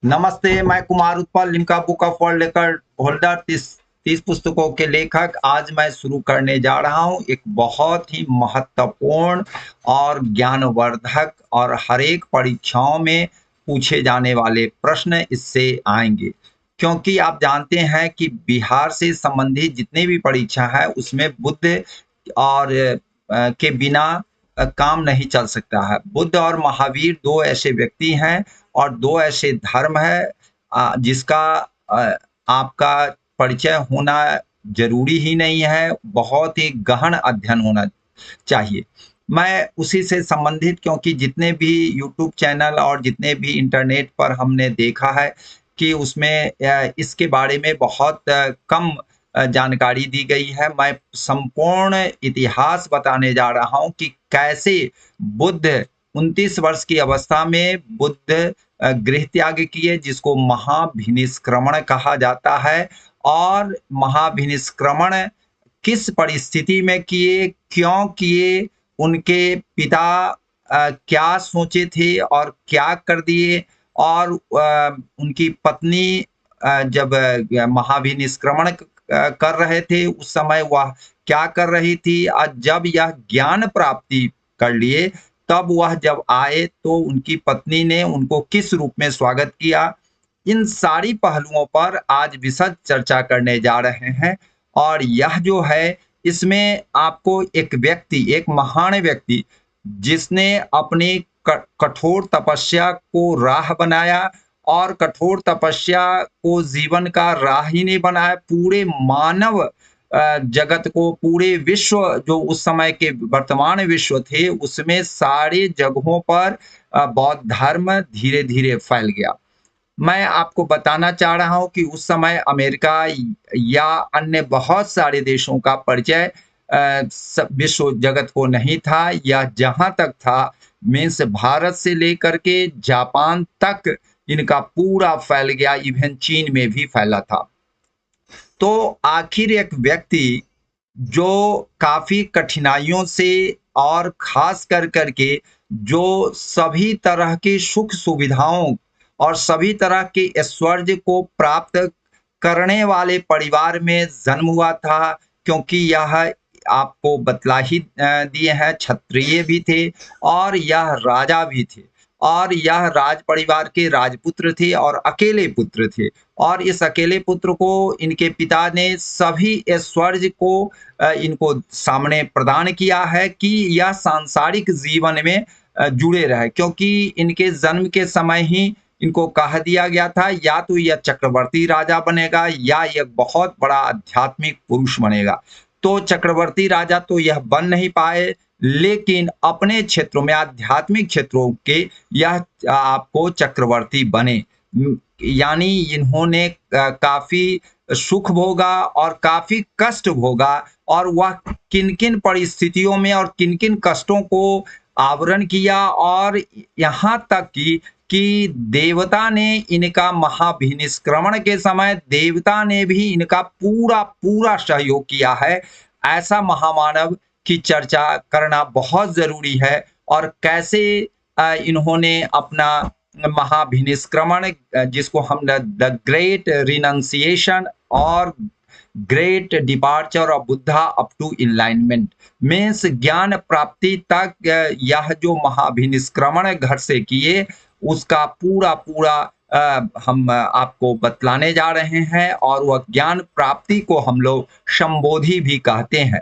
नमस्ते, मैं Kumar Utpal Limca book of world record holder 30 पुस्तकों के लेखक। आज मैं शुरू करने जा रहा हूँ एक बहुत ही महत्वपूर्ण और ज्ञानवर्धक और हर एक परीक्षाओं में पूछे जाने वाले प्रश्न इससे आएंगे, क्योंकि आप जानते हैं कि बिहार से संबंधित जितने भी परीक्षा है उसमें बुद्ध और के बिना काम नहीं चल सकता है। बुद्ध और महावीर दो ऐसे व्यक्ति हैं और दो ऐसे धर्म है जिसका आपका परिचय होना जरूरी ही नहीं है, बहुत ही गहन अध्ययन होना चाहिए। मैं उसी से संबंधित, क्योंकि जितने भी यूट्यूब चैनल और जितने भी इंटरनेट पर हमने देखा है कि उसमें इसके बारे में बहुत कम जानकारी दी गई है। मैं संपूर्ण इतिहास बताने जा रहा हूं कि कैसे बुद्ध 29 वर्ष की अवस्था में बुद्ध गृह त्याग किए, जिसको महाभिनिष्क्रमण कहा जाता है। और महाभिनिष्क्रमण किस परिस्थिति में किए, क्यों किए, उनके पिता क्या सोचे थे और क्या कर दिए, और उनकी पत्नी जब महाभिनिष्क्रमण कर रहे थे उस समय वह क्या कर रही थी, और जब यह ज्ञान प्राप्ति कर लिए तब वह जब आए तो उनकी पत्नी ने उनको किस रूप में स्वागत किया। इन सारी पहलुओं पर आज विशद चर्चा करने जा रहे हैं। और यह जो है, इसमें आपको एक व्यक्ति, एक महान व्यक्ति जिसने अपनी कठोर तपस्या को राह बनाया, और कठोर तपस्या को जीवन का राह ही नहीं बनाया, पूरे मानव जगत को, पूरे विश्व जो उस समय के वर्तमान विश्व थे उसमें सारे जगहों पर बौद्ध धर्म धीरे धीरे फैल गया। मैं आपको बताना चाह रहा हूं कि उस समय अमेरिका या अन्य बहुत सारे देशों का परिचय विश्व जगत को नहीं था, या जहां तक था मीन्स भारत से लेकर के जापान तक इनका पूरा फैल गया, इवन चीन में भी फैला था। तो आखिर एक व्यक्ति जो काफी कठिनाइयों से और खास कर करके जो सभी तरह की सुख सुविधाओं और सभी तरह के ऐश्वर्य को प्राप्त करने वाले परिवार में जन्म हुआ था, क्योंकि यह आपको बतला ही दिए हैं, क्षत्रिय भी थे और यह राजा भी थे, और यह राज परिवार के राजपुत्र थे और अकेले पुत्र थे। और इस अकेले पुत्र को इनके पिता ने सभी ऐश्वर्य को इनको सामने प्रदान किया है कि यह सांसारिक जीवन में जुड़े रहे, क्योंकि इनके जन्म के समय ही इनको कह दिया गया था या तो यह चक्रवर्ती राजा बनेगा या यह बहुत बड़ा आध्यात्मिक पुरुष बनेगा। तो चक्रवर्ती राजा तो यह बन नहीं पाए, लेकिन अपने क्षेत्रों में, आध्यात्मिक क्षेत्रों के, यह आपको चक्रवर्ती बने। यानी इन्होंने काफी सुख भोगा और काफी कष्ट भोगा, और वह किन किन परिस्थितियों में और किन किन कष्टों को आवरण किया, और यहाँ तक कि देवता ने इनका महाभिनिष्क्रमण के समय देवता ने भी इनका पूरा पूरा सहयोग किया है। ऐसा महामानव की चर्चा करना बहुत जरूरी है, और कैसे इन्होंने अपना महाभिनिष्क्रमण, जिसको हम द ग्रेट रिनंसिएशन और great departure of Buddha up to enlightenment means ज्ञान प्राप्ति तक, यह जो महाभिनिष्क्रमण घर से किए उसका पूरा पूरा हम आपको बतलाने जा रहे हैं। और वह ज्ञान प्राप्ति को हम लोग संबोधि भी कहते हैं।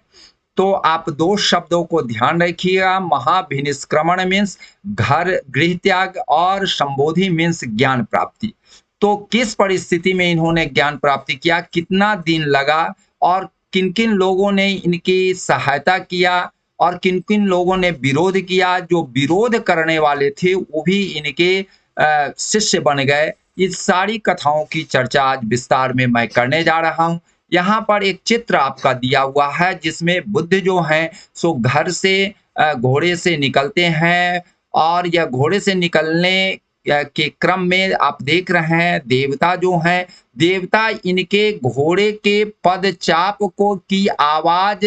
तो आप दो शब्दों को ध्यान रखिएगा, महाभिनिष्क्रमण मीन्स घर गृह त्याग और संबोधि मीन्स ज्ञान प्राप्ति। तो किस परिस्थिति में इन्होंने ज्ञान प्राप्ति किया, कितना दिन लगा, और किन किन लोगों ने इनकी सहायता किया और किन किन लोगों ने विरोध किया, जो विरोध करने वाले थे वो भी इनके शिष्य बन गए। इस सारी कथाओं की चर्चा आज विस्तार में मैं करने जा रहा हूं। यहाँ पर एक चित्र आपका दिया हुआ है जिसमें बुद्ध जो हैं सो घर से घोड़े से निकलते हैं, और यह घोड़े से निकलने के क्रम में आप देख रहे हैं देवता जो हैं, देवता इनके घोड़े के पदचाप को की आवाज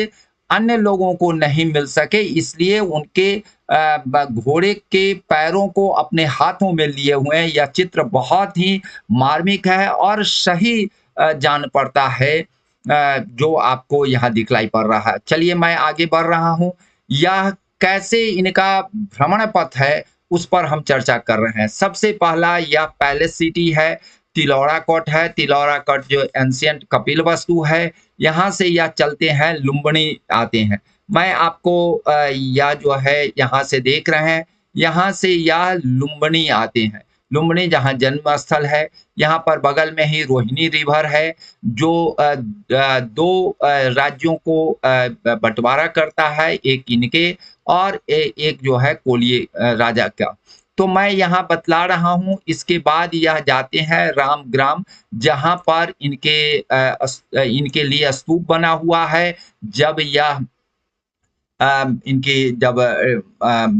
अन्य लोगों को नहीं मिल सके, इसलिए उनके घोड़े के पैरों को अपने हाथों में लिए हुए हैं। यह चित्र बहुत ही मार्मिक है और सही जान पड़ता है जो आपको यहाँ दिखलाई पड़ रहा है। चलिए मैं आगे बढ़ रहा हूँ। यह कैसे इनका भ्रमण पथ है, उस पर हम चर्चा कर रहे हैं। सबसे पहला यह पैलेस सिटी है, तिलौरा कोट है। तिलौरा कोट जो एंशिएंट कपिलवस्तु है, यहाँ से यह चलते हैं लुम्बिनी आते हैं। मैं आपको यह जो है यहाँ से देख रहे हैं, यहाँ से यह लुम्बिनी आते हैं। लुम्बिनी जहाँ जन्म स्थल है, यहाँ पर बगल में ही रोहिणी रिवर है जो दो राज्यों को बंटवारा करता है, एक इनके और एक जो है कोलिय राजा का। तो मैं यहाँ बतला रहा हूँ। इसके बाद यह जाते हैं रामग्राम, जहाँ पर इनके लिए स्तूप बना हुआ है। जब यह इनकी जब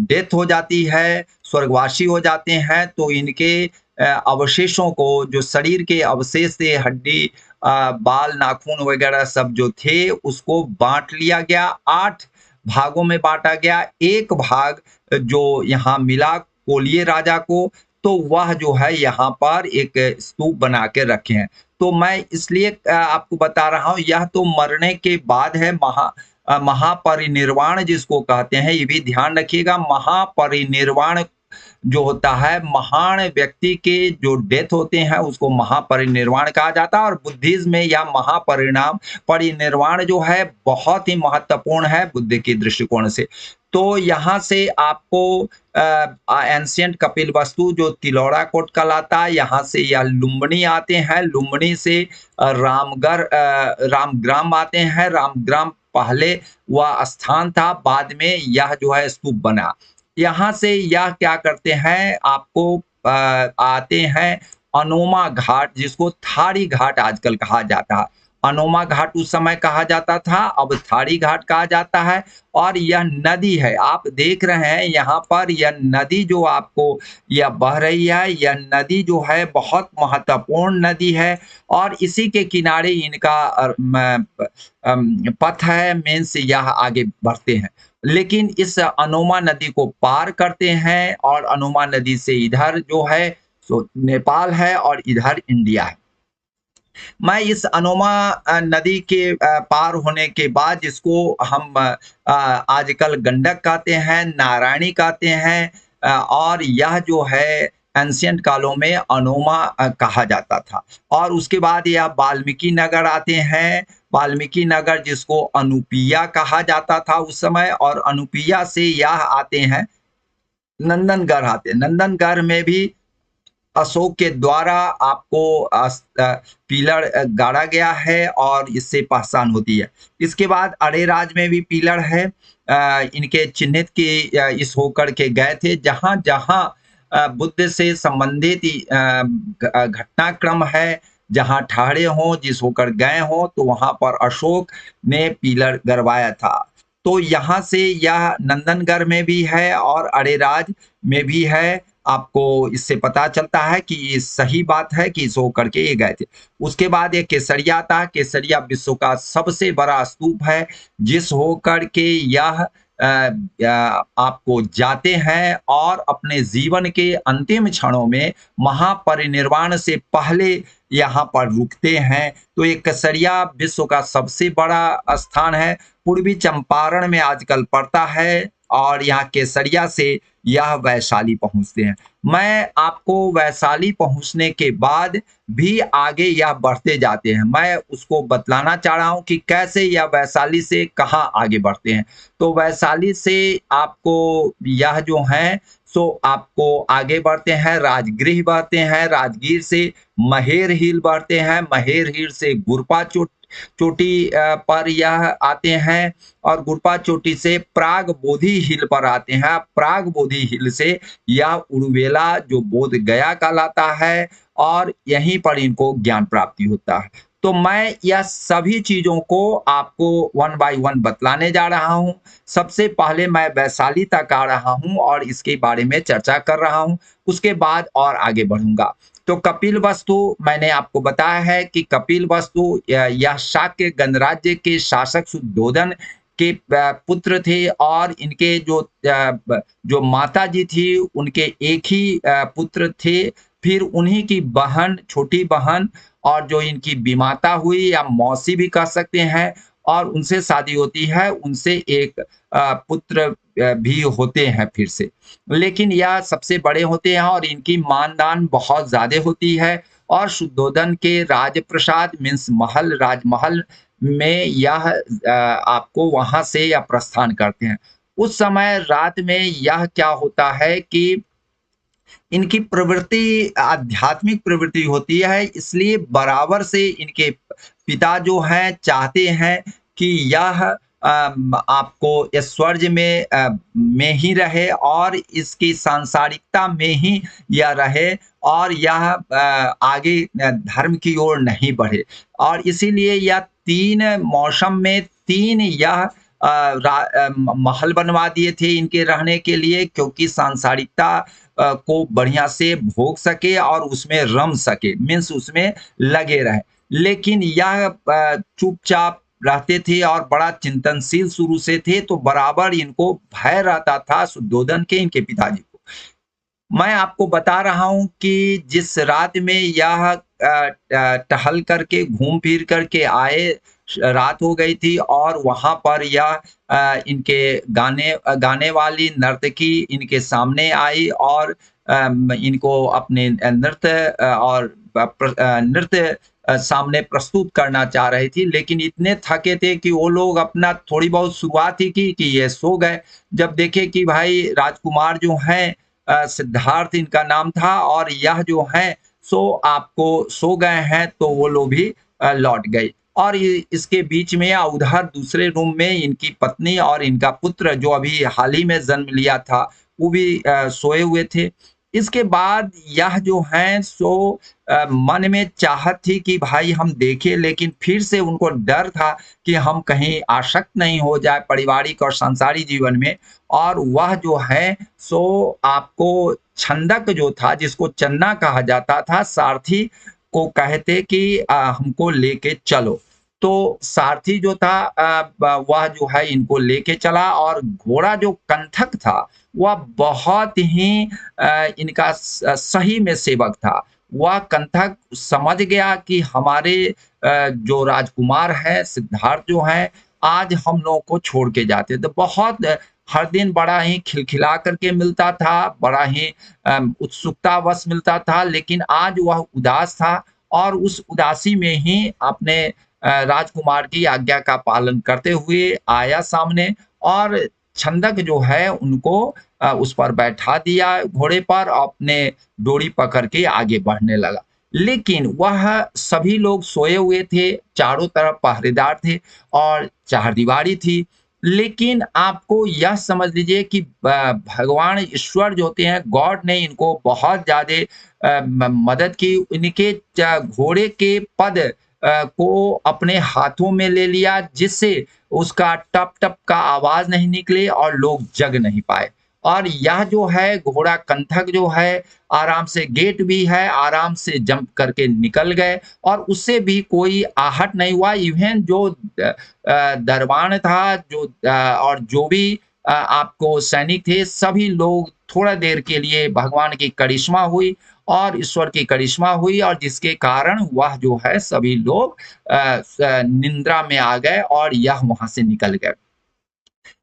डेथ हो जाती है, स्वर्गवासी हो जाते हैं, तो इनके अवशेषों को, जो शरीर के अवशेष थे, हड्डी, बाल, नाखून वगैरह सब जो थे, उसको बांट लिया गया। 8 भागों में बांटा गया। एक भाग जो यहाँ मिला कोलिय राजा को, तो वह जो है यहाँ पर एक स्तूप बना के रखे हैं। तो मैं इसलिए आपको बता रहा हूँ, यह तो मरने के बाद है। महापरिनिर्वाण जिसको कहते हैं, ये भी ध्यान रखिएगा। महापरिनिर्वाण जो होता है, महान व्यक्ति के जो डेथ होते हैं उसको महापरिनिर्वाण कहा जाता है। और बुद्धिज्म में यह महापरिणाम परिनिर्वाण जो है बहुत ही महत्वपूर्ण है बुद्ध के दृष्टिकोण से। तो यहाँ से आपको एंशिएंट कपिलवस्तु जो तिलौरा कोट कहलाता है, यहाँ से यह लुम्बिनी आते हैं। लुम्बिनी से रामग्राम आते हैं। रामग्राम पहले वह स्थान था, बाद में यह जो है स्तूप बना। यहाँ से यह क्या करते हैं, आपको आते हैं अनोमा घाट, जिसको थारी घाट आजकल कहा जाता है। अनोमा घाट उस समय कहा जाता था, अब थारी घाट कहा जाता है। और यह नदी है, आप देख रहे हैं यहाँ पर यह नदी जो आपको यह बह रही है, यह नदी जो है बहुत महत्वपूर्ण नदी है। और इसी के किनारे इनका पथ है, मेन से यह आगे बढ़ते हैं। लेकिन इस अनोमा नदी को पार करते हैं और अनोमा नदी से इधर जो है सो नेपाल है और इधर इंडिया है। मैं इस अनोमा नदी के पार होने के बाद, जिसको हम आजकल गंडक कहते हैं, नारायणी कहते हैं, और यह जो है एंशिएंट कालों में अनोमा कहा जाता था। और उसके बाद यह वाल्मीकि नगर आते हैं। वाल्मीकि नगर जिसको अनुपिया कहा जाता था उस समय, और अनुपिया से यह आते हैं नंदनगढ़ आते हैं। नंदनगढ़ में भी अशोक के द्वारा आपको पिलर गाड़ा गया है और इससे पहचान होती है। इसके बाद अरेराज में भी पिलर है। इनके चिन्हित के इस होकर के गए थे, जहाँ जहाँ बुद्ध से संबंधित घटनाक्रम है, जहाँ ठहरे हों, जिस होकर गए हों, तो वहां पर अशोक ने पिलर गड़वाया था। तो यहाँ से यह नंदनगढ़ में भी है और अरेराज में भी है। आपको इससे पता चलता है कि ये सही बात है कि इस होकर के ये गए थे। उसके बाद ये केसरिया था। केसरिया विश्व का सबसे बड़ा स्तूप है, जिस होकर के यह आपको जाते हैं और अपने जीवन के अंतिम क्षणों में महापरिनिर्वाण से पहले यहाँ पर रुकते हैं। तो ये केसरिया विश्व का सबसे बड़ा स्थान है, पूर्वी चंपारण में आजकल पड़ता है। और यहाँ केसरिया से यह वैशाली पहुंचते हैं। मैं आपको वैशाली पहुंचने के बाद भी आगे यह बढ़ते जाते हैं, मैं उसको बतलाना चाह रहा हूं कि कैसे यह वैशाली से कहाँ आगे बढ़ते हैं। तो वैशाली से आपको यह जो है सो आपको आगे बढ़ते हैं, राजगृह बढ़ते हैं, राजगीर से महेर हिल बढ़ते हैं, महेर हिल से गुरपा चोटी पर यह आते हैं, और गुरपा चोटी से प्राग बोधि हिल पर आते हैं। प्राग बोधि हिल से यह उर्वेला जो बोध गया कहलाता है, और यहीं पर इनको ज्ञान प्राप्ति होता है। तो मैं यह सभी चीजों को आपको 1 बाय 1 बतलाने जा रहा हूं। सबसे पहले मैं वैशाली तक आ रहा हूं और इसके बारे में चर्चा कर रहा हूं, उसके बाद और आगे बढ़ूंगा। तो कपिलवस्तु मैंने आपको बताया है कि कपिलवस्तु यह शाक्य गणराज्य के शासक शुद्धोधन के पुत्र थे और इनके जो माता जी थी उनके एक ही पुत्र थे। फिर उन्हीं की बहन, छोटी बहन और जो इनकी बीमाता हुई या मौसी भी कह सकते हैं और उनसे शादी होती है, उनसे एक पुत्र भी होते हैं फिर से। लेकिन यह सबसे बड़े होते हैं और इनकी मान-दान बहुत ज़्यादा होती है और शुद्धोधन के राजप्रसाद मीन्स महल, राजमहल में यह आपको वहाँ से यह प्रस्थान करते हैं। उस समय रात में यह क्या होता है कि इनकी प्रवृत्ति आध्यात्मिक प्रवृत्ति होती है, इसलिए बराबर से इनके पिता जो हैं चाहते हैं कि यह आपको इस स्वर्ग में ही रहे और इसकी सांसारिकता में ही यह रहे और यह आगे धर्म की ओर नहीं बढ़े। और इसीलिए यह 3 मौसम में 3 यह महल बनवा दिए थे इनके रहने के लिए, क्योंकि सांसारिकता को बढ़िया से भोग सके और उसमें रम सके, मीन्स उसमें लगे रहे। लेकिन यह चुपचाप रहते थे और बड़ा चिंतनशील शुरू से थे, तो बराबर इनको भय रहता था शुद्धोधन के, इनके पिताजी को। मैं आपको बता रहा हूँ कि जिस रात में यह टहल करके, घूम फिर करके आए, रात हो गई थी और वहाँ पर यह इनके गाने वाली नर्तकी इनके सामने आई और इनको अपने नृत्य नृत्य सामने प्रस्तुत करना चाह रही थी। लेकिन इतने थके थे कि वो लोग अपना थोड़ी बहुत शुरुआत ही की कि ये सो गए। जब देखे कि भाई राजकुमार जो हैं सिद्धार्थ इनका नाम था और यह जो हैं सो आपको सो गए हैं, तो वो लोग भी लौट गए। और इसके बीच में उधर दूसरे रूम में इनकी पत्नी और इनका पुत्र जो अभी हाल ही में जन्म लिया था, वो भी सोए हुए थे। इसके बाद यह जो हैं सो मन में चाहत थी कि भाई हम देखें, लेकिन फिर से उनको डर था कि हम कहीं आसक्त नहीं हो जाए पारिवारिक और सांसारिक जीवन में। और वह जो है सो आपको छंदक जो था, जिसको चन्ना कहा जाता था, सारथी को कहते कि हमको लेके चलो। तो सारथी जो था वह जो है इनको लेके चला और घोड़ा जो कंथक था वह बहुत ही इनका सही में सेवक था। वह कंथक समझ गया कि हमारे जो राजकुमार हैं सिद्धार्थ जो हैं आज हम लोगों को छोड़ के जाते, तो बहुत हर दिन बड़ा ही खिलखिला करके मिलता था, बड़ा ही उत्सुकतावश मिलता था, लेकिन आज वह उदास था और उस उदासी में ही अपने राजकुमार की आज्ञा का पालन करते हुए आया सामने और छंदक जो है उनको उस पर बैठा दिया घोड़े पर, अपने डोरी पकड़ के आगे बढ़ने लगा। लेकिन वह सभी लोग सोए हुए थे, चारों तरफ पहरेदार थे और चारदीवारी थी। लेकिन आपको यह समझ लीजिए कि भगवान ईश्वर जो होते हैं, गॉड ने इनको बहुत ज़्यादा मदद की। इनके घोड़े के पद को अपने हाथों में ले लिया, जिससे उसका टप टप का आवाज नहीं निकले और लोग जग नहीं पाए। और यह जो है घोड़ा कंथक जो है आराम से, गेट भी है, आराम से जंप करके निकल गए और उससे भी कोई आहट नहीं हुआ। इवन जो दरबान था, जो और जो भी आपको सैनिक थे, सभी लोग थोड़ा देर के लिए भगवान की करिश्मा हुई और ईश्वर की करिश्मा हुई और जिसके कारण वह जो है सभी लोग निंद्रा में आ गए और यह वहां से निकल गए।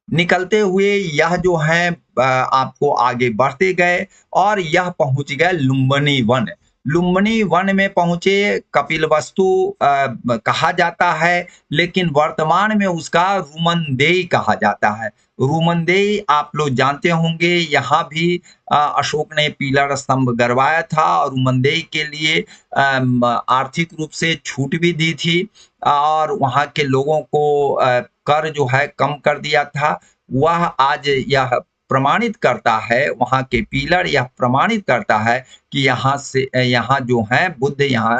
निकलते हुए यह जो है आपको आगे बढ़ते गए और यह पहुंच गए लुम्बिनी वन। लुम्बिनी वन में पहुंचे, कपिलवस्तु कहा जाता है, लेकिन वर्तमान में उसका रूमंदेई कहा जाता है। रूमंदेई आप लोग जानते होंगे, यहाँ भी अशोक ने पिलर स्तंभ गड़वाया था और रूमंदेई के लिए आर्थिक रूप से छूट भी दी थी और वहाँ के लोगों को कर जो है कम कर दिया था। वह आज यह प्रमाणित करता है, वहाँ के पिलर यह प्रमाणित करता है कि यहाँ से यहाँ जो है बुद्ध यहाँ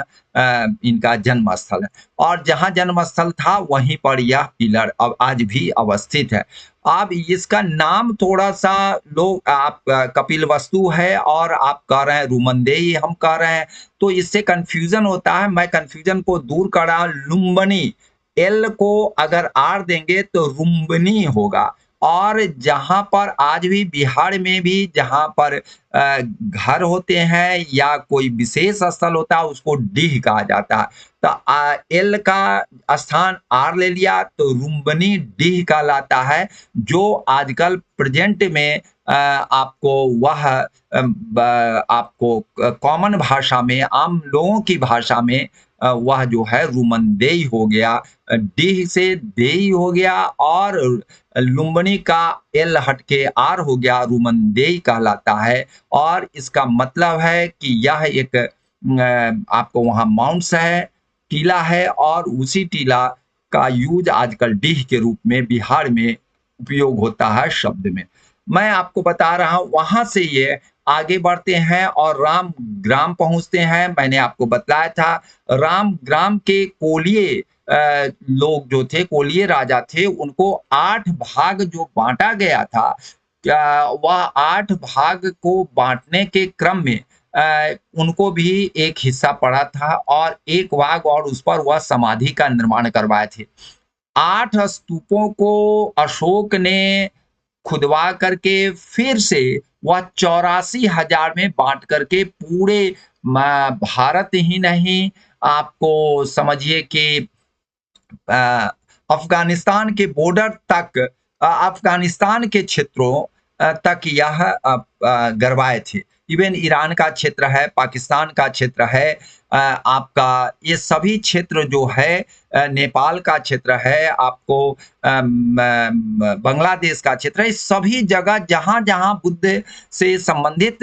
इनका जन्म स्थल है और जहाँ जन्म स्थल था वहीं पर यह पिलर अब आज भी अवस्थित है। अब इसका नाम थोड़ा सा लोग आप कपिलवस्तु है और आप कह रहे हैं रूमंदेई, हम कह रहे हैं, तो इससे कंफ्यूजन होता है। मैं कंफ्यूजन को दूर कर रहा हूँ। लुम्बिनी एल को अगर आर देंगे तो रुम्बनी होगा। और जहां पर आज भी बिहार में भी जहां पर घर होते हैं या कोई विशेष स्थल होता है उसको डीह कहा जाता है। तो एल का स्थान आर ले लिया तो रुम्बनी डीह कहलाता है, जो आजकल प्रेजेंट में आपको वह आपको कॉमन भाषा में, आम लोगों की भाषा में वह जो है रुमनदेई हो गया, डीह से देई हो गया, और लुम्बनी का एल हट के आर हो गया, रुमनदेई कहलाता है। और इसका मतलब है कि यह एक आपको वहाँ माउंट्स है, टीला है, और उसी टीला का यूज आजकल डीह के रूप में बिहार में उपयोग होता है शब्द में। मैं आपको बता रहा हूँ, वहां से ये आगे बढ़ते हैं और राम ग्राम पहुंचते हैं। मैंने आपको बताया था राम ग्राम के कोलिये लोग जो थे, कोलिये राजा थे, उनको 8 भाग जो बांटा गया था, वह 8 भाग को बांटने के क्रम में उनको भी एक हिस्सा पड़ा था और एक भाग और उस पर वह समाधि का निर्माण करवाए थे। 8 स्तूपों को अशोक ने खुदवा करके फिर से वह 84,000 में बांट करके पूरे भारत ही नहीं, आपको समझिए कि अफगानिस्तान के बॉर्डर तक, अफगानिस्तान के क्षेत्रों तक यह गरवाए थे। इवन ईरान का क्षेत्र है, पाकिस्तान का क्षेत्र है, आपका ये सभी क्षेत्र जो है, नेपाल का क्षेत्र है, आपको बांग्लादेश का क्षेत्र है, सभी जगह जहां जहां बुद्ध से संबंधित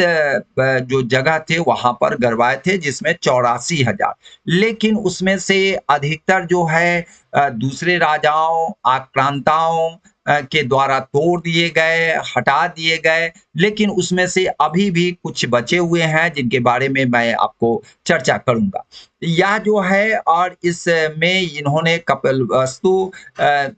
जो जगह थे वहां पर गरवाए थे, जिसमें 84,000। लेकिन उसमें से अधिकतर जो है दूसरे राजाओं, आक्रांताओं के द्वारा तोड़ दिए गए, हटा दिए गए। लेकिन उसमें से अभी भी कुछ बचे हुए हैं जिनके बारे में मैं आपको चर्चा करूंगा। यह जो है, और इसमें इन्होंने कपिलवस्तु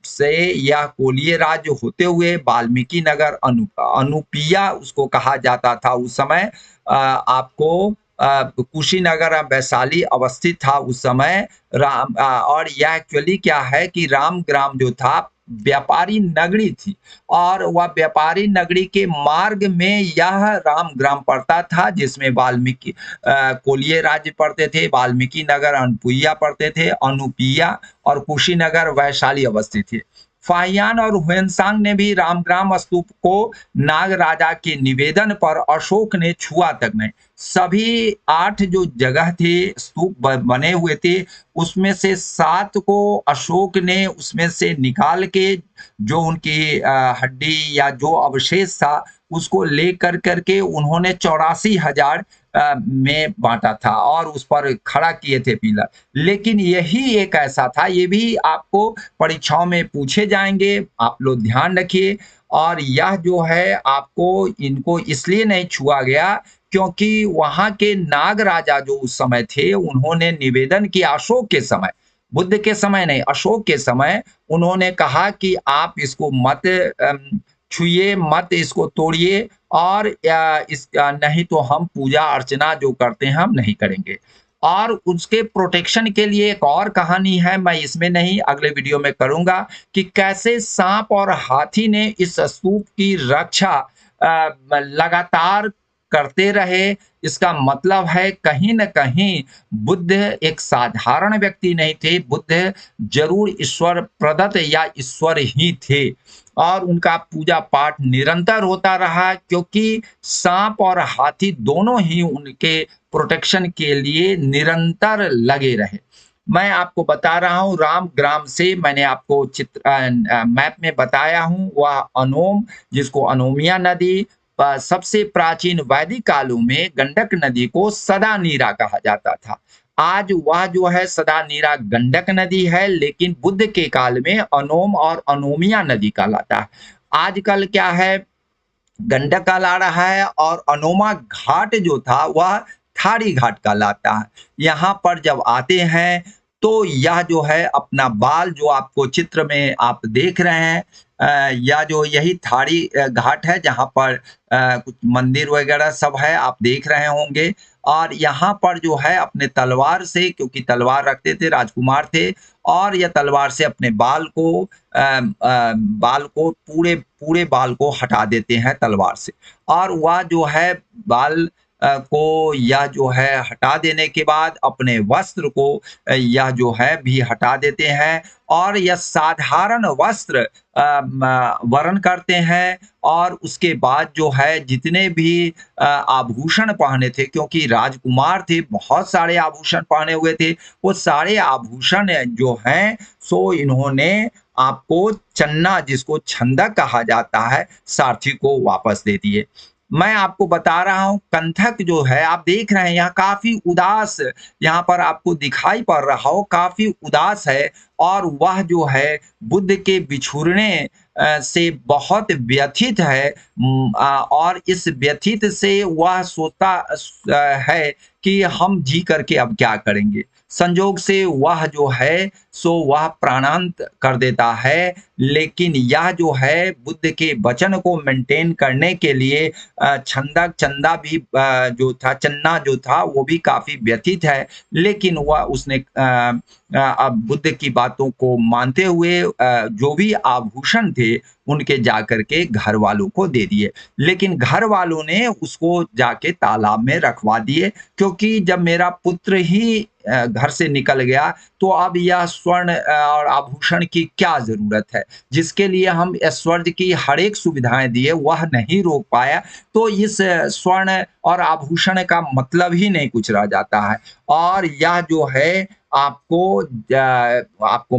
से या कोलिय राज्य होते हुए वाल्मीकि नगर, अनुपिया उसको कहा जाता था उस समय, आपको कुशीनगर, वैशाली अवस्थित था उस समय राम। और यह एक्चुअली क्या है कि राम ग्राम जो था व्यापारी नगरी थी, और वह व्यापारी नगरी के मार्ग में यह राम ग्राम पड़ता था, जिसमें वाल्मीकि कोलिय राज्य पड़ते थे, वाल्मीकि नगर, अनुपुईया पड़ते थे, अनुपिया और कुशीनगर, वैशाली अवस्थित थे। फाहियान और हुएनसांग ने भी रामग्राम स्तूप को नाग राजा के निवेदन पर अशोक ने छुआ तक नहीं। सभी 8 जो जगह थे स्तूप बने हुए थे, उसमें से 7 को अशोक ने उसमें से निकाल के जो उनकी हड्डी या जो अवशेष था उसको ले करके उन्होंने 84,000 में बांटा था और उस पर खड़ा किए थे पिलर। लेकिन यही एक ऐसा था, ये भी आपको परीक्षाओं में पूछे जाएंगे, आप लोग ध्यान रखिए। और यह जो है आपको इनको इसलिए नहीं छुआ गया क्योंकि वहां के नाग राजा जो उस समय थे उन्होंने निवेदन किया अशोक के समय, बुद्ध के समय नहीं, अशोक के समय उन्होंने कहा कि आप इसको मत छुइए, मत इसको तोड़िए, और इस नहीं तो हम पूजा अर्चना जो करते हैं हम नहीं करेंगे। और उसके प्रोटेक्शन के लिए एक और कहानी है, मैं इसमें नहीं, अगले वीडियो में करूंगा, कि कैसे सांप और हाथी ने इस स्तूप की रक्षा लगातार करते रहे। इसका मतलब है कहीं न कहीं बुद्ध एक साधारण व्यक्ति नहीं थे, बुद्ध जरूर ईश्वर प्रदत्त या ईश्वर ही थे, और उनका पूजा पाठ निरंतर होता रहा क्योंकि सांप और हाथी दोनों ही उनके प्रोटेक्शन के लिए निरंतर लगे रहे। मैं आपको बता रहा हूं राम ग्राम से, मैंने आपको चित्र मैप में बताया हूं, वह अनोम, जिसको अनोमिया नदी, सबसे प्राचीन वैदिक कालों में गंडक नदी को सदा नीरा कहा जाता था। आज वह जो है सदा नीरा गंडक नदी है, लेकिन बुद्ध के काल में अनोम और अनोमिया नदी कहलाता है। आजकल क्या है, गंडक कहला रहा है, और अनोमा घाट जो था वह थारी घाट कहलाता है। यहाँ पर जब आते हैं तो यह जो है अपना बाल जो आपको चित्र में आप देख रहे हैं, या जो यही थारी घाट है जहाँ पर कुछ मंदिर वगैरह सब है, आप देख रहे होंगे। और यहाँ पर जो है अपने तलवार से, क्योंकि तलवार रखते थे, राजकुमार थे, और यह तलवार से अपने बाल को पूरे पूरे बाल को हटा देते हैं तलवार से। और वह जो है बाल को यह जो है हटा देने के बाद अपने वस्त्र को यह जो है भी हटा देते हैं, और यह साधारण वस्त्र वरण करते हैं। और उसके बाद जो है जितने भी आभूषण पहने थे, क्योंकि राजकुमार थे, बहुत सारे आभूषण पहने हुए थे, वो सारे आभूषण जो हैं सो इन्होंने आपको चन्ना, जिसको छंदक कहा जाता है, सारथी को वापस दे दिए। मैं आपको बता रहा हूँ कंथक जो है, आप देख रहे हैं यहाँ काफी उदास, यहाँ पर आपको दिखाई पड़ रहा हो, काफी उदास है। और वह जो है बुद्ध के बिछुड़ने से बहुत व्यथित है। और इस व्यथित से वह सोचता है कि हम जी करके अब क्या करेंगे। संजोग से वह जो है सो वह प्राणांत कर देता है। लेकिन यह जो है बुद्ध के वचन को मेंटेन करने के लिए छंदक चंदा भी जो था, चन्ना जो था, वो भी काफी व्यथित है। लेकिन वह उसने अब बुद्ध की बातों को मानते हुए जो भी आभूषण थे उनके जाकर के घर वालों को दे दिए। लेकिन घर वालों ने उसको जाके तालाब में रखवा दिए, क्योंकि जब मेरा पुत्र ही घर से निकल गया तो अब यह स्वर्ण और आभूषण की क्या जरूरत है, जिसके लिए हम ऐश्वर्य की हर एक सुविधाएं दिए वह नहीं रोक पाया, तो इस स्वर्ण और आभूषण का मतलब ही नहीं कुछ रह जाता है। और यह जो है आपको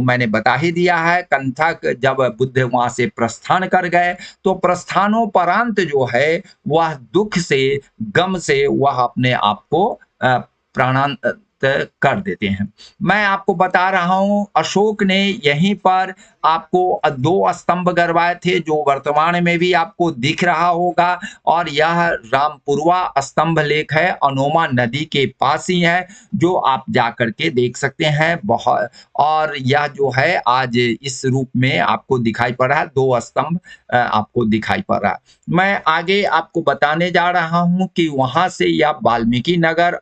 मैंने बता ही दिया है। कंथक जब बुद्ध वहां से प्रस्थान कर गए तो प्रस्थानोपरांत जो है वह दुख से, गम से वह अपने आप को प्राणांत कर देते हैं। मैं आपको बता रहा हूं अशोक ने यहीं पर आपको 2 स्तंभ गड़वाए थे, जो वर्तमान में भी आपको दिख रहा होगा। और यह रामपुरवा स्तंभ लेख है, अनोमा नदी के पास ही है, जो आप जाकर के देख सकते हैं। बहुत, और यह जो है आज इस रूप में आपको दिखाई पड़ रहा है, 2 स्तंभ आपको दिखाई पड़ रहा है। मैं आगे आपको बताने जा रहा हूं कि वहां से यह वाल्मीकि नगर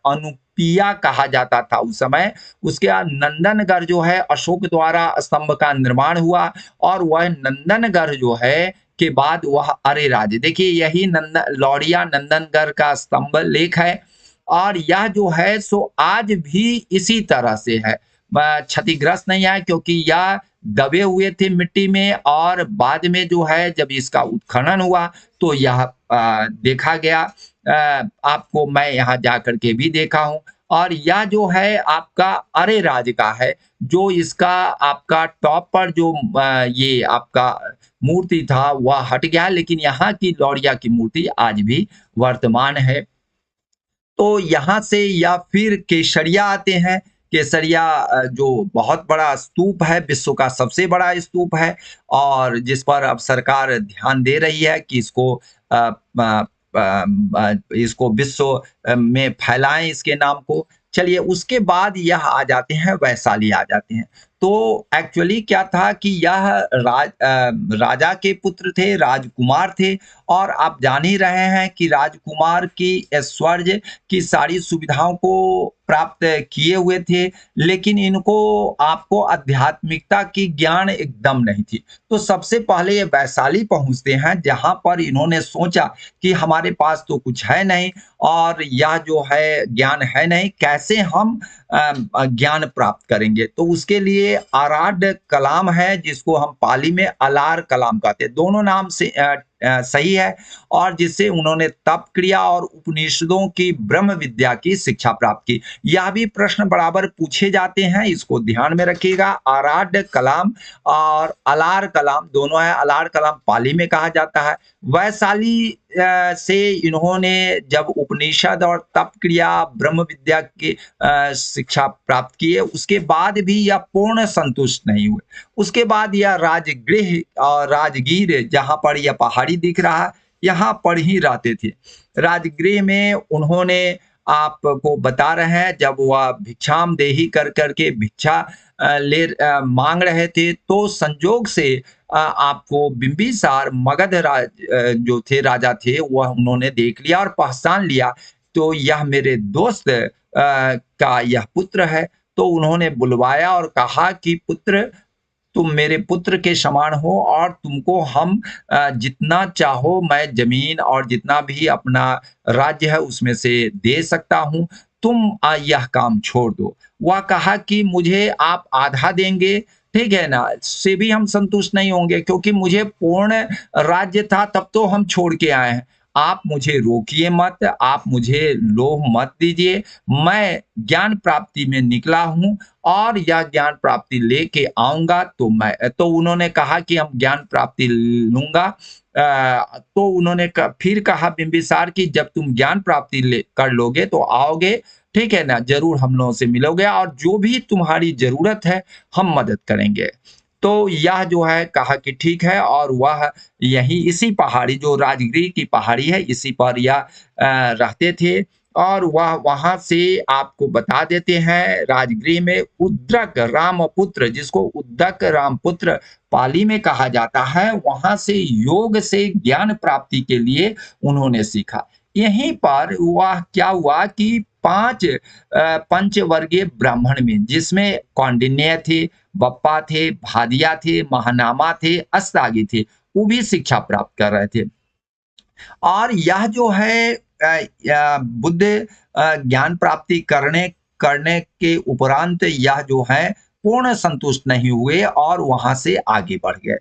पिया कहा जाता था उस समय। उसके बाद नंदनगढ़ जो है अशोक द्वारा स्तंभ का निर्माण हुआ, और वह नंदनगढ़ जो है के बाद वह अरेराज, देखिए यही लौरिया नंदनगढ़ का स्तंभ लेख है। और यह जो है सो आज भी इसी तरह से है, क्षतिग्रस्त नहीं है, क्योंकि यह दबे हुए थे मिट्टी में। और बाद में जो है जब इसका उत्खनन हुआ तो यह देखा गया। आपको मैं यहाँ जाकर के भी देखा हूँ। और यह जो है आपका अरेराज का है, जो इसका आपका टॉप पर जो ये आपका मूर्ति था वह हट गया, लेकिन यहाँ की लौरिया की मूर्ति आज भी वर्तमान है। तो यहाँ से या फिर केसरिया आते हैं। केसरिया जो बहुत बड़ा स्तूप है, विश्व का सबसे बड़ा स्तूप है, और जिस पर अब सरकार ध्यान दे रही है कि इसको विश्व में फैलाएं इसके नाम को। चलिए उसके बाद यह आ जाते हैं, वैशाली आ जाते हैं। तो एक्चुअली क्या था कि यह राजा के पुत्र थे, राजकुमार थे। और आप जान ही रहे हैं कि राजकुमार की ऐश्वर्य की सारी सुविधाओं को प्राप्त किए हुए थे, लेकिन इनको आपको आध्यात्मिकता की ज्ञान एकदम नहीं थी। तो सबसे पहले ये वैशाली पहुंचते हैं, जहां पर इन्होंने सोचा कि हमारे पास तो कुछ है नहीं, और यह जो है ज्ञान है नहीं, कैसे हम ज्ञान प्राप्त करेंगे। तो उसके लिए आराड कलाम है, जिसको हम पाली में अलार कलाम कहते हैं, दोनों नाम से सही है। और जिससे उन्होंने तप क्रिया और उपनिषदों की ब्रह्म विद्या की शिक्षा प्राप्त की। यह भी प्रश्न बराबर पूछे जाते हैं, इसको ध्यान में रखिएगा। आराड कलाम और अलार कलाम दोनों है। अलार कलाम पाली में कहा जाता है। वैशाली से इन्होंने जब उपनिषद और तप क्रिया ब्रह्म विद्या की शिक्षा प्राप्त की है, उसके बाद भी यह पूर्ण संतुष्ट नहीं हुए। उसके बाद यह राजगृह और राजगीर, जहां पर यह पहाड़ी दिख रहा है, यहाँ पर ही रहते थे। राजगृह में उन्होंने, आपको बता रहे हैं, जब वह भिक्षाम देही कर करके भिक्षा मांग रहे थे, तो संजोग से आपको बिंबिसार मगध जो थे राजा थे, वह उन्होंने देख लिया और पहचान लिया तो यह मेरे दोस्त का यह पुत्र है। तो उन्होंने बुलवाया और कहा कि पुत्र, तुम मेरे पुत्र के समान हो और तुमको हम जितना चाहो मैं ज़मीन और जितना भी अपना राज्य है उसमें से दे सकता हूँ। तुम यह काम छोड़ दो। वह कहा कि मुझे आप आधा देंगे, ठीक है ना? से भी हम संतुष्ट नहीं होंगे क्योंकि मुझे पूर्ण राज्य था तब तो हम छोड़ के आए हैं। आप मुझे रोकिए मत, आप मुझे लोभ मत दीजिए। मैं ज्ञान प्राप्ति में निकला हूँ और यह ज्ञान प्राप्ति लेके आऊँगा तो तो उन्होंने कहा कि हम ज्ञान प्राप्ति लूँगा। तो उन्होंने फिर कहा बिंबिसार कि जब तुम ज्ञान प्राप्ति कर लोगे तो आओगे, ठीक है ना? ज़रूर हम लोगों से मिलोगे और जो भी तुम्हारी ज़रूरत है, हम मदद करेंगे। तो यह जो है कहा कि ठीक है और वह यहीं इसी पहाड़ी जो राजगीर की पहाड़ी है, इसी पर यह रहते थे और वह वहाँ से आपको बता देते हैं राजगृह में उद्रक रामपुत्र, जिसको उद्दक रामपुत्र पाली में कहा जाता है, वहाँ से योग से ज्ञान प्राप्ति के लिए उन्होंने सीखा। यहीं पर वह क्या हुआ कि 5 पंचवर्गीय ब्राह्मण में जिसमें कौंडिन्य थे, बप्पा थे, भादिया थे, महानामा थे, अस्तागी थे, वो भी शिक्षा प्राप्त कर रहे थे। और यह जो है बुद्ध ज्ञान प्राप्ति करने करने के उपरांत यह जो है पूर्ण संतुष्ट नहीं हुए और वहां से आगे बढ़ गए।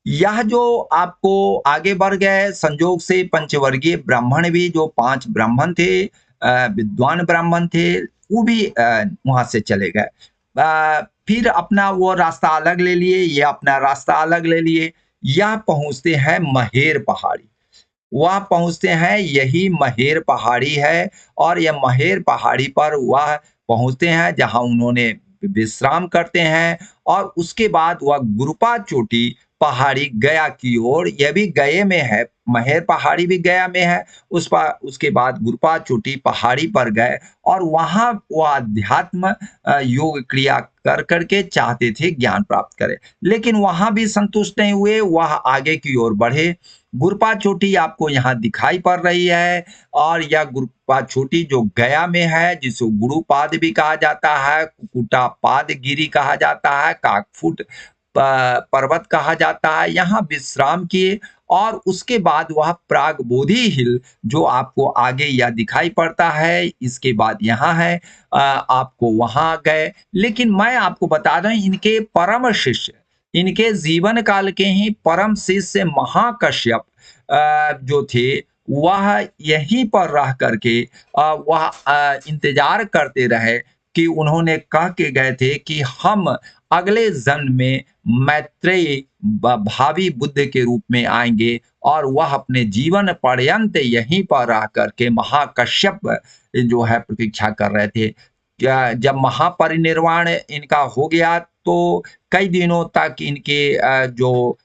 यह जो आपको आगे बढ़ गए संजोग से पंचवर्गीय ब्राह्मण भी जो 5 ब्राह्मण थे, विद्वान ब्राह्मण थे, वो भी वहां से चले गए। फिर अपना वो रास्ता अलग ले लिए, ये अपना रास्ता अलग ले लिए। यह पहुंचते हैं महेर पहाड़ी। वह पहुँचते हैं, यही महेर पहाड़ी है और यह महेर पहाड़ी पर वह पहुँचते हैं जहाँ उन्होंने विश्राम करते हैं और उसके बाद वह गुरुपा चोटी पहाड़ी गया की ओर, यह भी गए में है, महेर पहाड़ी भी गया में है, उसके बाद गुरुपा चोटी पहाड़ी पर गए और वहाँ वह अध्यात्म योग क्रिया कर करके चाहते थे ज्ञान प्राप्त करें। लेकिन वहाँ भी संतुष्ट नहीं हुए, वह आगे की ओर बढ़े। गुरपा चोटी आपको यहाँ दिखाई पड़ रही है और यह गुरपा चोटी जो गया में है, जिसको गुरुपाद भी कहा जाता है, कुकुटा पाद गिरी कहा जाता है, काकफुट पर्वत कहा जाता है, यहाँ विश्राम किए और उसके बाद वह प्राग बोधि हिल जो आपको आगे यह दिखाई पड़ता है, इसके बाद यहाँ है, आपको वहां गए। लेकिन मैं आपको बता दूं इनके परम शिष्य, इनके जीवन काल के ही परम शिष्य महाकश्यप जो थे वह यहीं पर रह करके वह इंतजार करते रहे कि उन्होंने कह के गए थे कि हम अगले जन्म में मैत्रेय भावी बुद्ध के रूप में आएंगे और वह अपने जीवन पर्यंत यहीं पर रह करके महाकश्यप जो है प्रतीक्षा कर रहे थे। जब महापरिनिर्वाण इनका हो गया तो कई दिनों तक इनके जो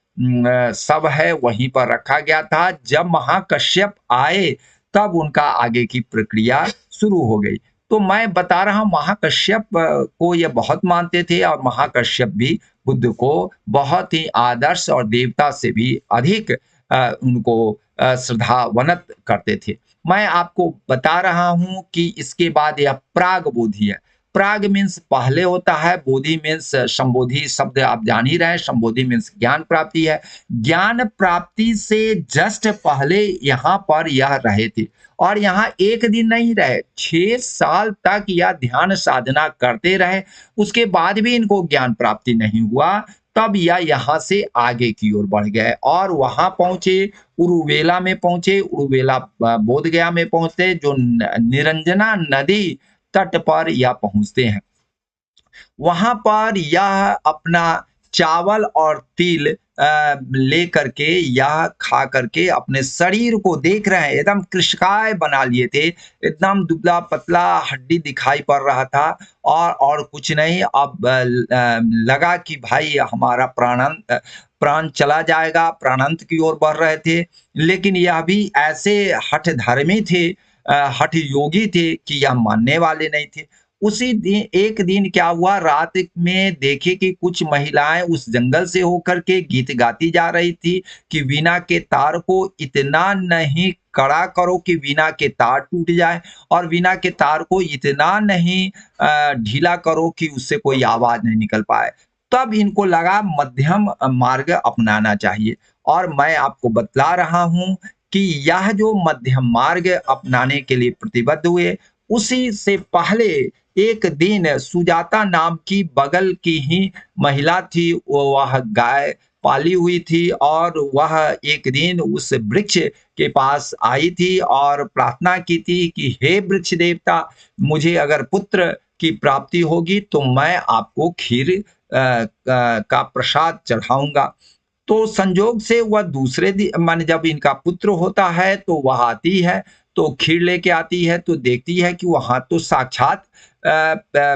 शव है वहीं पर रखा गया था। जब महाकश्यप आए तब उनका आगे की प्रक्रिया शुरू हो गई। तो मैं बता रहा हूँ महाकश्यप को ये बहुत मानते थे और महाकश्यप भी बुद्ध को बहुत ही आदर्श और देवता से भी अधिक उनको श्रद्धावनत करते थे। मैं आपको बता रहा हूं कि इसके बाद यह प्राग बोधि है। प्राग मीन्स पहले होता है, बोधि मीन्स संबोधि शब्द आप जान ही रहे हैं, संबोधि मीन्स ज्ञान प्राप्ति है। ज्ञान प्राप्ति से जस्ट पहले यहाँ पर यह रहे थे और यहाँ एक दिन नहीं रहे, 6 साल तक यह ध्यान साधना करते रहे। उसके बाद भी इनको ज्ञान प्राप्ति नहीं हुआ, तब यह यहाँ से आगे की ओर बढ़ गए और वहां पहुंचे, उरुवेला में पहुंचे, उरुवेला बोध गया में पहुंचते, जो निरंजना नदी तट पर यह पहुंचते हैं। वहां पर यह अपना चावल और तिल ले करके यह खा करके अपने शरीर को देख रहे हैं, एकदम कृशकाय बना लिए थे, एकदम दुबला पतला हड्डी दिखाई पड़ रहा था और कुछ नहीं। अब लगा कि भाई हमारा प्राण चला जाएगा, प्राणांत की ओर बढ़ रहे थे। लेकिन यह भी ऐसे हठ धर्मी थे, हठ योगी थे कि यह मानने वाले नहीं थे। उसी दिन एक दिन क्या हुआ, रात में देखे कि कुछ महिलाएं उस जंगल से होकर के गीत गाती जा रही थी कि वीणा के तार को इतना नहीं कड़ा करो कि वीणा के तार टूट जाए, और वीणा के तार को इतना नहीं ढीला करो कि उससे कोई आवाज नहीं निकल पाए। तब इनको लगा मध्यम मार्ग अपनाना चाहिए, और मैं आपको बतला रहा हूं कि यह जो मध्यम मार्ग अपनाने के लिए प्रतिबद्ध हुए, उसी से पहले एक दिन सुजाता नाम की बगल की ही महिला थी, वह गाय पाली हुई थी, और वह एक दिन उस वृक्ष के पास आई थी और प्रार्थना की थी कि हे वृक्ष देवता, मुझे अगर पुत्र की प्राप्ति होगी तो मैं आपको खीर का प्रसाद चढ़ाऊंगा। तो संजोग से वह दूसरे दिन माने जब इनका पुत्र होता है तो वह आती है, तो खीर लेके आती है, तो देखती है कि वहां तो साक्षात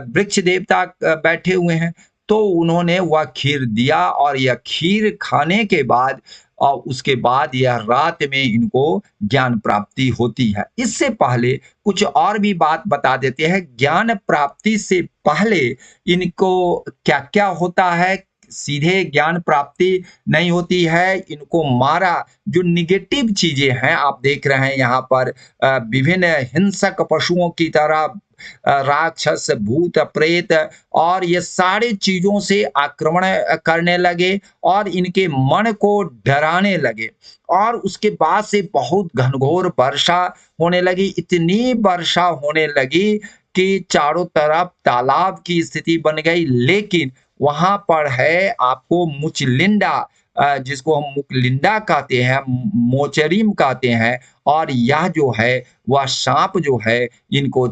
वृक्ष देवता बैठे हुए हैं। तो उन्होंने वह खीर दिया, और यह खीर खाने के बाद और उसके बाद यह रात में इनको ज्ञान प्राप्ति होती है। इससे पहले कुछ और भी बात बता देते हैं। ज्ञान प्राप्ति से पहले इनको क्या क्या होता है, सीधे ज्ञान प्राप्ति नहीं होती है, इनको मारा जो निगेटिव चीजें हैं, आप देख रहे हैं यहाँ पर विभिन्न हिंसक पशुओं की तरह राक्षस, भूत, प्रेत और ये सारे चीजों से आक्रमण करने लगे और इनके मन को डराने लगे, और उसके बाद से बहुत घनघोर वर्षा होने लगी। इतनी वर्षा होने लगी कि चारों तरफ तालाब की स्थिति बन गई। लेकिन वहां पर है आपको मुचलिंडा, जिसको हम मुकलिंडा कहते हैं, मोचरिम कहते हैं, और यह जो है वह सांप जो है इनको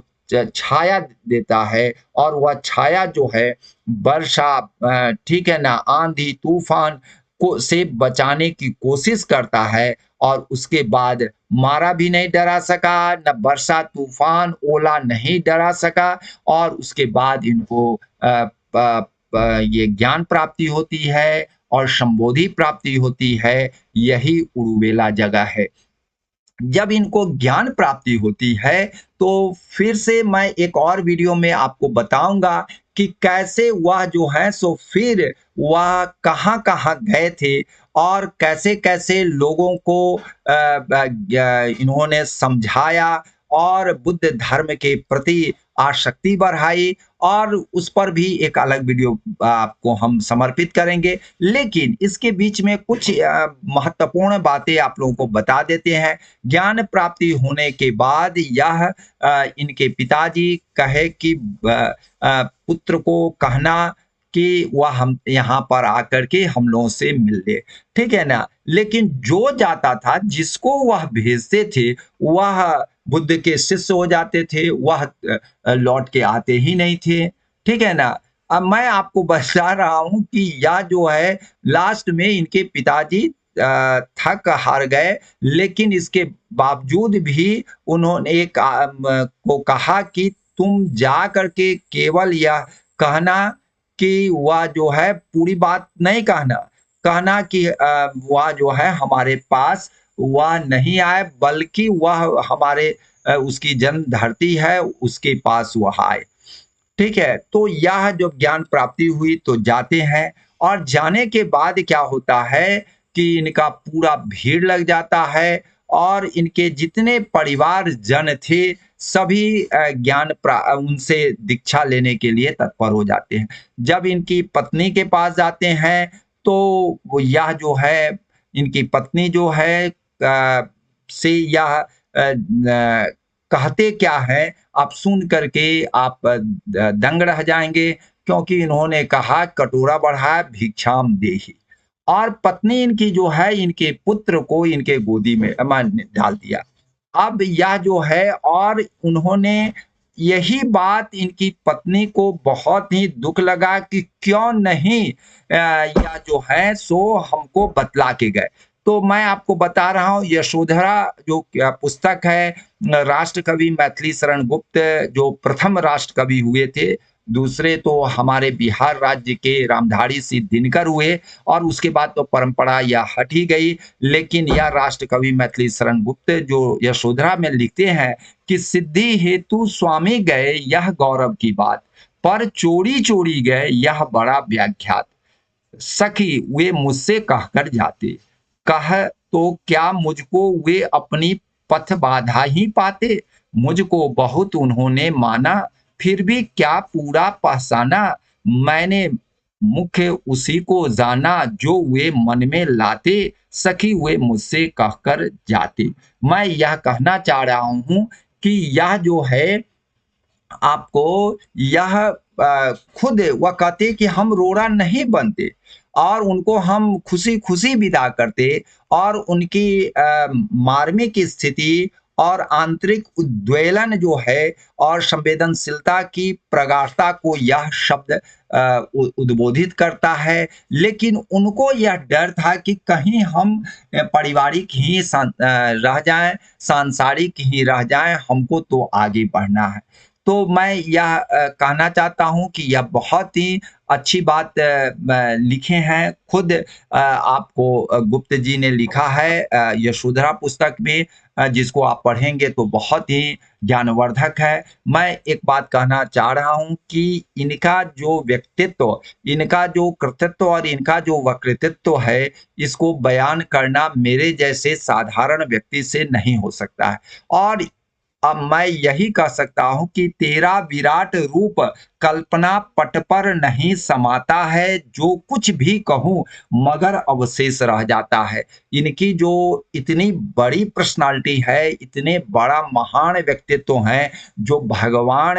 छाया देता है, और वह छाया जो है वर्षा, ठीक है ना, आंधी तूफान को से बचाने की कोशिश करता है, और उसके बाद मारा भी नहीं डरा सका, न वर्षा तूफान ओला नहीं डरा सका, और उसके बाद इनको ये ज्ञान प्राप्ति होती है और संबोधि प्राप्ति होती है। यही उरुवेला जगह है। जब इनको ज्ञान प्राप्ति होती है तो फिर से मैं एक और वीडियो में आपको बताऊंगा कि कैसे वह जो है सो फिर वह कहाँ कहाँ गए थे और कैसे कैसे लोगों को इन्होंने समझाया और बुद्ध धर्म के प्रति आसक्ति बढ़ाई, और उस पर भी एक अलग वीडियो आपको हम समर्पित करेंगे। लेकिन इसके बीच में कुछ महत्वपूर्ण बातें आप लोगों को बता देते हैं। ज्ञान प्राप्ति होने के बाद यह इनके पिताजी कहे कि पुत्र को कहना कि वह हम यहाँ पर आकर के हम लोगों से मिल ले, ठीक है ना। लेकिन जो जाता था, जिसको वह भेजते थे, वह बुद्ध के शिष्य हो जाते थे, वह लौट के आते ही नहीं थे, ठीक है ना। अब मैं आपको बता रहा हूं कि यह जो है लास्ट में इनके पिताजी थक हार गए, लेकिन इसके बावजूद भी उन्होंने एक को कहा कि तुम जा करके केवल यह कहना कि वह जो है पूरी बात नहीं कहना, कहना कि वह जो है हमारे पास वह नहीं आए, बल्कि वह हमारे उसकी जन्म धरती है उसके पास वह आए, ठीक है। तो यह जब ज्ञान प्राप्ति हुई तो जाते हैं, और जाने के बाद क्या होता है कि इनका पूरा भीड़ लग जाता है, और इनके जितने परिवार जन थे सभी उनसे दीक्षा लेने के लिए तत्पर हो जाते हैं। जब इनकी पत्नी के पास जाते हैं तो वो यह जो है इनकी पत्नी जो है से यह कहते क्या है, आप सुन करके आप दंग रह जाएंगे, क्योंकि इन्होंने कहा कटोरा बढ़ाया भिक्षाम देहि, और पत्नी इनकी जो है इनके पुत्र को इनके गोदी में डाल दिया। अब यह जो है, और उन्होंने यही बात इनकी पत्नी को बहुत ही दुख लगा कि क्यों नहीं यह जो है सो हमको बतला के गए। तो मैं आपको बता रहा हूँ, यशोधरा जो पुस्तक है, राष्ट्र कवि मैथिली शरण गुप्त जो प्रथम राष्ट्र कवि हुए थे, दूसरे तो हमारे बिहार राज्य के रामधारी सिंह दिनकर हुए, और उसके बाद तो परंपरा यह हट ही गई। लेकिन यह राष्ट्र कवि मैथिली शरण गुप्त जो यशोधरा में लिखते हैं कि सिद्धि हेतु स्वामी गए यह गौरव की बात, पर चोरी चोरी गए यह बड़ा व्याख्यात, सखी वे मुझसे कहकर जाते, कह तो क्या मुझको वे अपनी पथ बाधा ही पाते। मुझको बहुत उन्होंने माना, फिर भी क्या पूरा पहचाना। मैंने मुख्य उसी को जाना, जो वे मन में लाते, सखी वे मुझसे कहकर जाते। मैं यह कहना चाह रहा हूँ कि यह जो है आपको यह खुद वह कहते कि हम रोड़ा नहीं बनते और उनको हम खुशी-खुशी विदा करते और उनकी मार्मिक स्थिति और आंतरिक उद्वेलन जो है और संवेदनशीलता की प्रगाढ़ता को यह शब्द उद्बोधित करता है। लेकिन उनको यह डर था कि कहीं हम पारिवारिक ही रह जाएँ, सांसारिक ही रह जाएँ, हमको तो आगे बढ़ना है। तो मैं यह कहना चाहता हूँ कि यह बहुत ही अच्छी बात लिखे हैं खुद आपको गुप्त जी ने लिखा है यशोधरा पुस्तक में जिसको आप पढ़ेंगे तो बहुत ही ज्ञानवर्धक है। मैं एक बात कहना चाह रहा हूँ कि इनका जो व्यक्तित्व, इनका जो कृतित्व और इनका जो वक्तृत्व है, इसको बयान करना मेरे जैसे साधारण व्यक्ति से नहीं हो सकता है। और अब मैं यही कह सकता हूँ कि तेरा विराट रूप कल्पना पट पर नहीं समाता है, जो कुछ भी कहूँ मगर अवशेष रह जाता है। इनकी जो इतनी बड़ी पर्सनालिटी है, इतने बड़ा महान व्यक्तित्व हैं, जो भगवान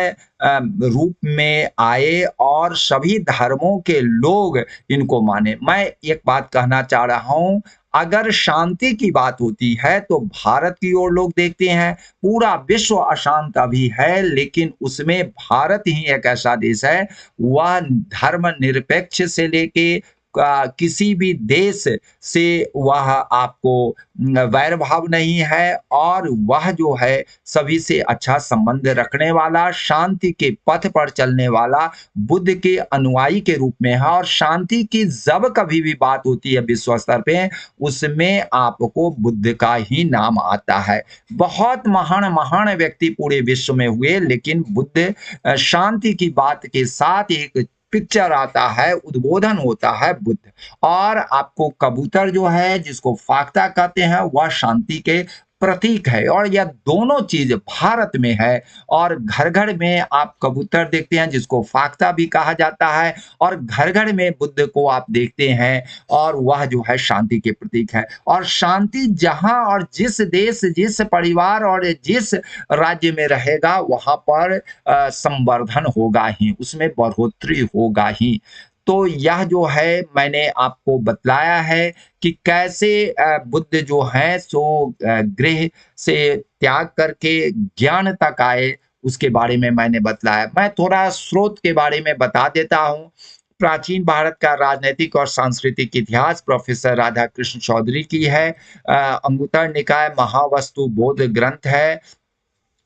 रूप में आए और सभी धर्मों के लोग इनको माने। मैं एक बात कहना चाह रहा हूँ, अगर शांति की बात होती है तो भारत की ओर लोग देखते हैं, पूरा विश्व अशांत अभी है, लेकिन उसमें भारत ही एक ऐसा देश है, वह धर्मनिरपेक्ष से लेके किसी भी देश से वह आपको वैर भाव नहीं है और वह जो है सभी से अच्छा संबंध रखने वाला, शांति के पथ पर चलने वाला बुद्ध के अनुयायी के रूप में है। और शांति की जब कभी भी बात होती है विश्व स्तर पे, उसमें आपको बुद्ध का ही नाम आता है। बहुत महान-महान व्यक्ति पूरे विश्व में हुए, लेकिन बुद्ध शांति की बात के साथ एक पिक्चर आता है, उद्बोधन होता है बुद्ध। और आपको कबूतर जो है, जिसको फाख्ता कहते हैं, वह शांति के प्रतीक है और यह दोनों चीज़ भारत में है। और घर-घर में आप कबूतर देखते हैं, जिसको फाख्ता भी कहा जाता है और घर-घर में बुद्ध को आप देखते हैं और वह जो है शांति के प्रतीक है। और शांति जहाँ और जिस देश, जिस परिवार और जिस राज्य में रहेगा, वहाँ पर संवर्धन होगा ही, उसमें बढ़ोतरी होगा ही। तो यह जो है मैंने आपको बतलाया है कि कैसे बुद्ध जो हैं सो गृह से त्याग करके ज्ञान तक आए, उसके बारे में मैंने बतलाया। मैं थोड़ा स्रोत के बारे में बता देता हूँ। प्राचीन भारत का राजनैतिक और सांस्कृतिक इतिहास प्रोफेसर राधाकृष्ण चौधरी की है। अंगुत्तर निकाय महावस्तु बोध ग्रंथ है।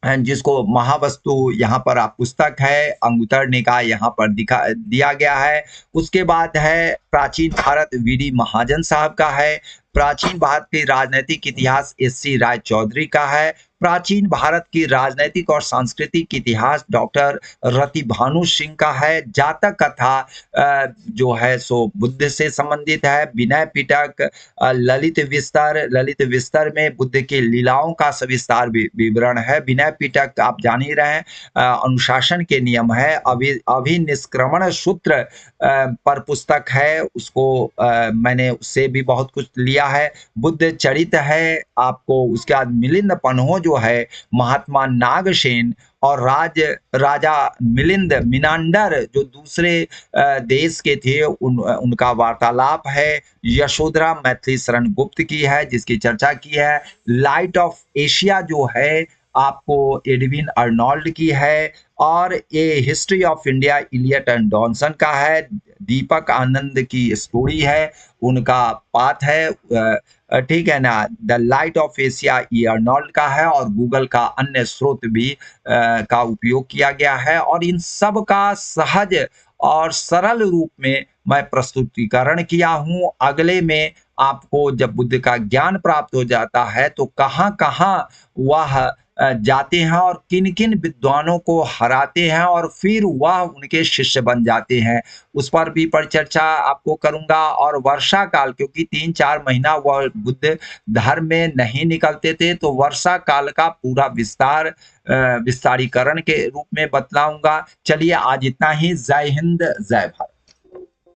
जिसको महावस्तु यहाँ पर आप पुस्तक है, अंगुत्तर निकाय यहाँ पर दिया गया है। उसके बाद है प्राचीन भारत वीडी महाजन साहब का है। प्राचीन भारत के राजनैतिक इतिहास एस.सी. राय चौधरी का है। प्राचीन भारत की राजनैतिक और सांस्कृतिक इतिहास डॉक्टर रति भानु सिंह का है। जातक कथा जो है सो बुद्ध से संबंधित है। विनय पिटक ललित विस्तर में बुद्ध के लीलाओं का सविस्तार विवरण है। विनय पिटक आप जान ही रहे हैं, अनुशासन के नियम है। अभिनिष्क्रमण सूत्र पर पुस्तक है, उसको मैंने उससे भी बहुत कुछ लिया है। बुद्ध चरित है आपको। उसके बाद मिलिंद पन्हो जो है, महात्मा नागसेन और राजा मिलिंद मिनांडर जो दूसरे देश के थे, उनका वार्तालाप है। यशोधरा मैथिली शरण गुप्त की है, जिसकी चर्चा की है। लाइट ऑफ एशिया जो है आपको एडविन अर्नोल्ड की है। और ये history of India Elliot and Dowson का है। दीपक आनंद की स्टोरी है, उनका पाथ है, ठीक है ना। द लाइट ऑफ एशिया ये अर्नोल्ड का है और गूगल का अन्य स्रोत भी का उपयोग किया गया है। और इन सब का सहज और सरल रूप में मैं प्रस्तुतिकरण किया हूँ। अगले में आपको जब बुद्ध का ज्ञान प्राप्त हो जाता है तो कहाँ-कहाँ वह जाते हैं और किन-किन विद्वानों को हराते हैं और फिर वह उनके शिष्य बन जाते हैं। उस पर भी परिचर्चा आपको करूँगा और वर्षा काल क्योंकि 3-4 महीना वह बुद्ध धर्म में नहीं निकलते थे, तो वर्षा काल का पूरा विस्तारीकरण के रूप में बतलाऊँगा। चलिए आज इतना ही। जय हिंद, जय भारत।